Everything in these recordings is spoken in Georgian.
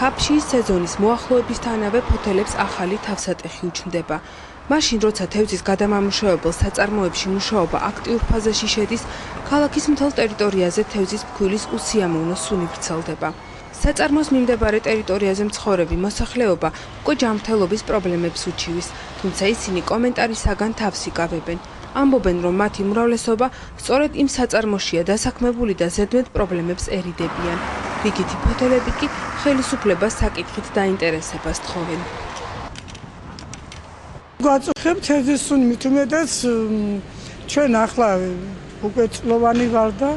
ქაფშიის სეზონის მოახლოებისთანავე ფოთელებს ახალი თავსატეხი უჩნდება. მაშინ, როცა თევზის გადამამუშავებელ საწარმოებში მუშაობა აქტიურ ფაზაში შედის, ქალაქის მთელ ტერიტორიაზე თევზის ფქვილის უსიამოვნო სუნი ვრცელდება. საწარმოს მიმდებარე ტერიტორიაზე მცხოვრები მოსახლეობა უკვე ჯანმრთელობის პრობლემებს უჩივის, თუმცა ისინი კომენტარისაგან თავს იკავებენ. ამბობენ, რომ მათი უმრავლესობა სწორედ იმ საწარმოშია დასაქმებული და ზედმეტ პრობლემებს ერიდებიან. რიგითი ფოთელები კი ხელისუფლებას საკითხით დაინტერესებას თხოვენ. გვაწუხებ თევზის სუნი, მით უმეტეს ჩვენ ახლა უკვე წლოვანი ვარ და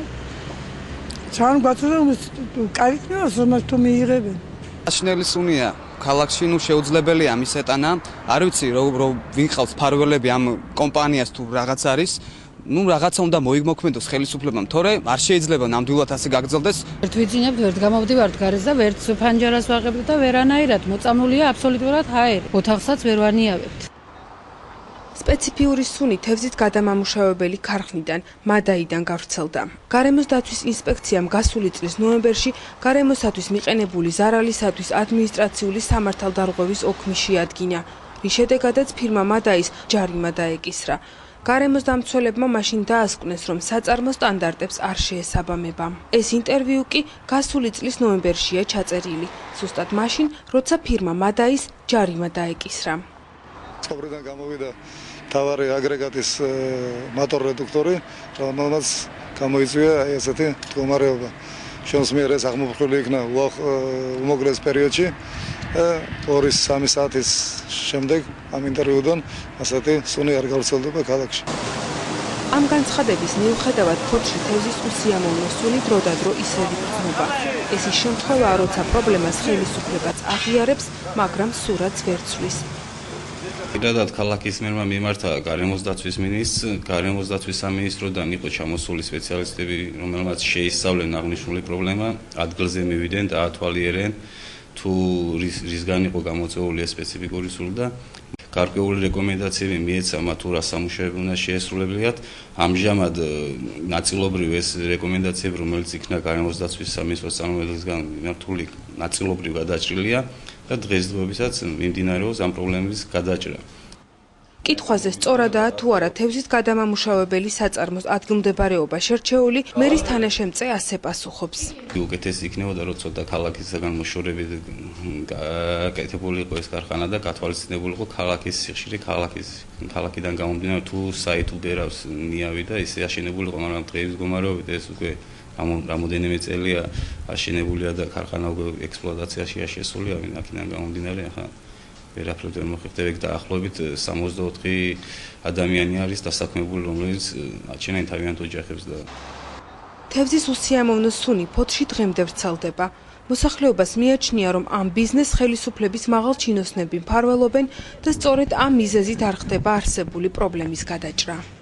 ძალიან გვაწუხებს კალიჩნევას რომელს თუ მიიღებენ. აშნელი სუნია ქალაქში შეუძლებელია მის ეტანა. არ ვიცი რომ ვინ ყავს ფარველები ამ კომპანიას თუ რაღაც არის. რაღაცა უნდა მოიგმოქმედოს ხელისუფლებამ, თორე არ შეიძლება ნამდვილად ასე გაგრძელდეს. ერთ ვიძინებთ, ერთ გამოვდივართ გარეთ და ვერც ფანჯარას ვაღებთ და ვერანაირად მოწამულია აბსოლუტურად ჰაერი. ოთახსაც ვერ ვანიავებთ. სპეციფიური სუნი თევზით გადამამუშავებელი ქარხნიდან, მადაიდან გავრცელდა. გარემოს დაცვის ინსპექციამ გასული წლის ნოემბერში გარემოსათვის მიყენებული ზარალისათვის ადმინისტრაციული სამართალდარღვევის ოქმი შეადგინა, რის შედეგადაც ფირმა მადაის ჯარიმა დაეკისრა. გარემოს დამცველებმა მაშინ დაასკვნეს, რომ საწარმო სტანდარტებს არ შეესაბამება. ეს ინტერვიუ კი გასული წლის ნოემბერშია ჩაწერილი, ზუსტად მაშინ, როცა ფირმა მადაის ჯარიმა დაეკისრა. ცხოვრიდან გამოვიდა თავარი აგრეგატის მოტორ რედუქტორი, რომელმაც გამოიწვია ესეთი მდგომარეობა. ჩვენს მიერ ეს აღმოფხვრილი იქნა უმოკლეს პერიოდში. 2-3 საათის შემდეგ ამ ინტერვიუდან ასეთი სუნი არ გავრცელდება ქალაქში. ამ განცხადების მიუხედავად ფოთში თევზის უსიამოვნო სუნი დროდადრო ისევ იგრძნობა. ეს ის შემთხვევაა, როცა პრობლემას ხელისუფლებაც აღიარებს, მაგრამ სურათს ვერ ცვლის. პირადად ქალაქის მერმა მიმართა გარემოს დაცვის მინისტრს, გარემოს დაცვის სამინისტროდან იყო ჩამოსული სპეციალისტები, რომელმაც შეისწავლენ აღნიშნული პრობლემა, ადგილზე მივიდნენ და ათვალიერენ თუ რისგან იყო გამოწვეული ეს სპეციფიკური სული და გარკვეული რეკომენდაციები მიეცა მათ თუ რა სამუშაოები უნდა შეესრულებლიათ. ამჟამად ნაწილობრივ ეს რეკომენდაციები, რომელიც იქნა გარემოს დაცვის სამინისტროს წარმომადგენლისგან მიმართული, ნაწილობრივ გადაჭრილია და დღესდღეობისაც მიმდინარეობს ამ პრობლემების გადაჭრა. კითხვაზე სწორადაა თუ არა თევზის გადამამუშავებელი საწარმოს ადგილმდებარეობა შერჩეული, მერის თანაშემწე ასე პასუხობს. უკეთესი იქნებოდა, რომ ცოტა ქალაქისაგან მოშორებით გაკეთებული იყო ეს ქარხანა და გათვალისწინებული იყო ქალაქის სიხშირე, ქალაქიდან გამომდინარე თუ საით უდერავს ნიავი და ისე აშენებული იყო, მაგრამ დღეების მდგომარეობით ეს უკვე რამოდენიმე წელია აშენებულია და ქარხანა უკვე ექსპლუატაციაშია შესულია, აქედან გამომდინარე ახლა ვერაფერ ვერ მოხერხდებით და ახლობით 64 ადამიანი არის დასაქმებული, რომელიც აჩენენ თავიანთ ოჯახებს და თევზის უსიამოვნო სუნი ფოთში დღემდე ვრცელდება. მოსახლეობას მიაჩნია, რომ ამ ბიზნეს ხელისუფლების მაღალჩინოსნები მფარველობენ და სწორედ ამ მიზეზით არ ხდება არსებული პრობლემის გადაჭრა.